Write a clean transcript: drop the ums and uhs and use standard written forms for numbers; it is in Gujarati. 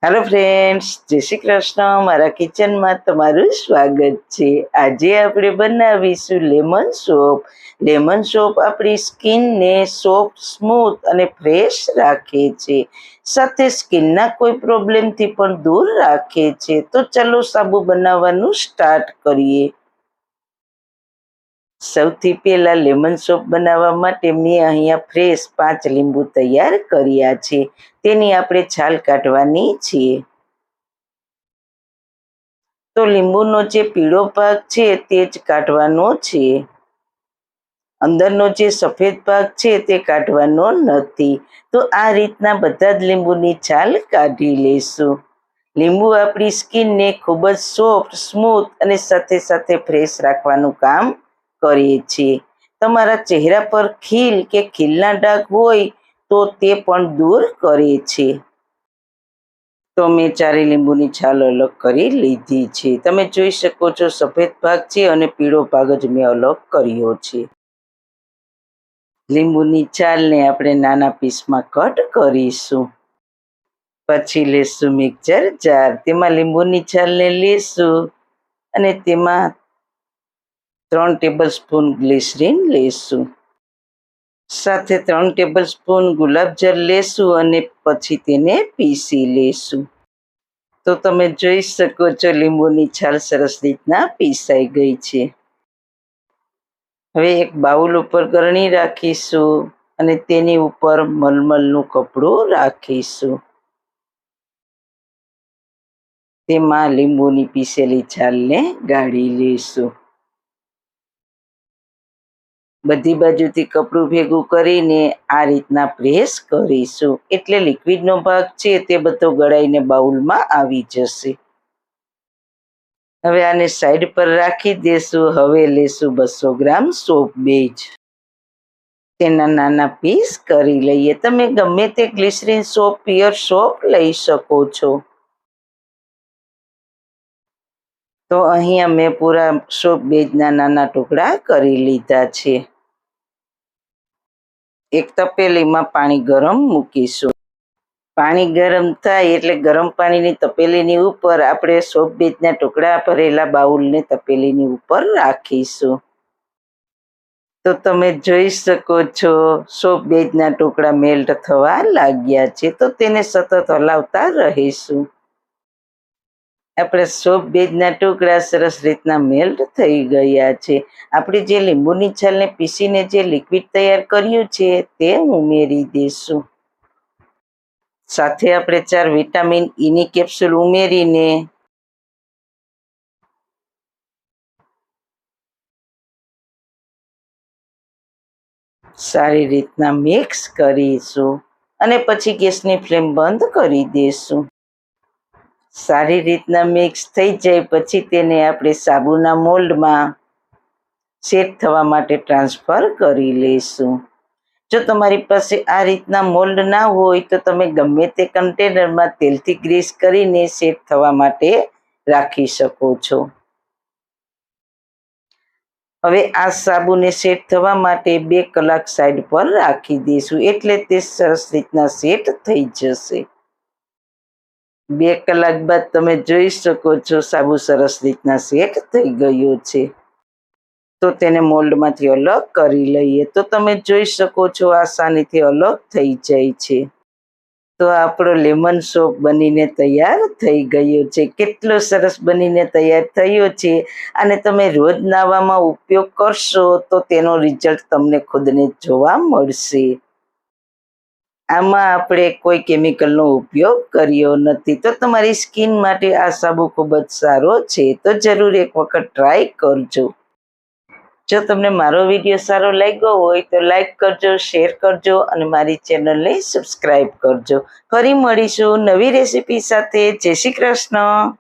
હેલો ફ્રેન્ડ્સ, જય શ્રી કૃષ્ણ. મારા કિચનમાં તમારું સ્વાગત છે. આજે આપણે બનાવીશું લેમન સોપ. લેમન સોપ આપણી સ્કિનને સોફ્ટ, સ્મૂથ અને ફ્રેશ રાખે છે. સાથે સ્કિનના કોઈ પ્રોબ્લેમથી પણ દૂર રાખે છે. તો ચલો સાબુ બનાવવાનું સ્ટાર્ટ કરીએ. સૌથી પહેલાં લેમન સોપ બનાવવા માટે મેં અહીંયા ફ્રેશ 5 લીંબુ તૈયાર કર્યા છે. તેની આપણે છાલ કાઢવાની છે. તો લીંબુનો જે પીળો ભાગ છે તે જ કાઢવાનો છે. અંદરનો જે સફેદ ભાગ છે તે કાઢવાનો નથી. તો આ રીતના બધા જ લીંબુની છાલ કાઢી લેશું. લીંબુ આપણી સ્કિનને ખૂબ જ સોફ્ટ, સ્મૂથ અને સાથે સાથે ફ્રેશ રાખવાનું કામ કરે છે. તમારા ચહેરા પર ખીલ કે ખીલના ડાઘ હોય તો તે પણ દૂર કરે છે. તો મેં 4 લીંબુની છાલ અલગ કરી લીધી છે. તમે જોઈ શકો છો સફેદ ભાગ છે અને પીળો ભાગ જ મેં અલગ કર્યો છે. લીંબુની છાલને આપણે નાના પીસમાં કટ કરીશું. પછી લેશું મિક્સર જાર. તેમાં લીંબુની છાલને લેશું અને તેમાં 3 ટેબલ સ્પૂન ગ્લિસરીન લેશું. સાથે 3 ટેબલ સ્પૂન ગુલાબજળ લેશું અને પછી તેને પીસી લેશું. તો તમે જોઈ શકો છો લીંબુની છાલ સરસ રીતના પીસાઈ ગઈ છે. હવે એક બાઉલ ઉપર ગરણી રાખીશું અને તેની ઉપર મલમલનું કપડું રાખીશું. તેમાં લીંબુની પીસેલી છાલને ગાળી લઈશું. બધી બાજુથી કપડું ભેગું કરીને આ રીતના પ્રેસ કરીશું. એટલે લિક્વિડનો ભાગ છે તે બધો ગળાઈને બાઉલમાં આવી જશે. હવે આને સાઈડ પર રાખી દેશું. હવે લેશું 200 ગ્રામ સોપ બેઝ. તેના નાના પીસ કરી લઈએ. તમે ગમે તે ગ્લિસરીન સોપ, પિયર સોપ લઈ શકો છો. તો અહીંયા મેં પૂરા સોપ બેઝના નાના ટુકડા કરી લીધા છે. એક તપેલીમાં પાણી ગરમ મૂકીશું. પાણી ગરમ થાય એટલે ગરમ પાણીની તપેલીની ઉપર આપણે સોપ બેઝના ટુકડા ભરેલા બાઉલને તપેલીની ઉપર રાખીશું. તો તમે જોઈ શકો છો સોપ બેઝના ટુકડા મેલ્ટ થવા લાગ્યા છે. તો તેને સતત હલાવતા રહીશું. આપણે સોપ બેઝના ટુકડા સરસ રીતના મેલ્ટ થઈ ગયા છે. આપણે જે લીંબુની છાલને પીસીને જે લિક્વિડ તૈયાર કર્યું છે તે ઉમેરી દઈશું. સાથે આપણે 4 વિટામિન ઈની કેપ્સ્યુલ ઉમેરીને સારી રીતના મિક્સ કરીશું અને પછી ગેસની ફ્લેમ બંધ કરી દઈશું. સારી રીતના મિક્સ થઈ જાય પછી તેને આપણે સાબુના મોલ્ડમાં સેટ થવા માટે ટ્રાન્સફર કરી લઈશું. જો તમારી પાસે આ રીતના મોલ્ડ ના હોય તો તમે ગમે તે કન્ટેનરમાં તેલથી ગ્રીસ કરીને સેટ થવા માટે રાખી શકો છો. હવે આ સાબુને સેટ થવા માટે 2 કલાક સાઈડ પર રાખી દઈશું. એટલે તે સરસ રીતના સેટ થઈ જશે. 2 કલાક બાદ તમે જોઈ શકો છો સાબુ સરસ રીતના સેટ થઈ ગયો છે. તો તેને મોલ્ડમાંથી અલગ કરી લઈએ. તો તમે જોઈ શકો છો આસાનીથી અલગ થઈ જાય છે. તો આપણો લેમન સોપ બનીને તૈયાર થઈ ગયો છે. કેટલો સરસ બનીને તૈયાર થયો છે. અને તમે રોજ નાવામાં ઉપયોગ કરશો તો તેનો રિઝલ્ટ તમને ખુદને જોવા મળશે. આમાં આપણે કોઈ કેમિકલનો ઉપયોગ કર્યો નથી. તો તમારી સ્કિન માટે આ સાબુ ખૂબ જ સારો છે. તો જરૂર એક વખત ટ્રાય કરજો. જો તમને મારો વિડીયો સારો લાગ્યો હોય તો લાઈક કરજો, શેર કરજો અને મારી ચેનલને સબસ્ક્રાઈબ કરજો. ફરી મળીશું નવી રેસીપી સાથે. જય શ્રી કૃષ્ણ.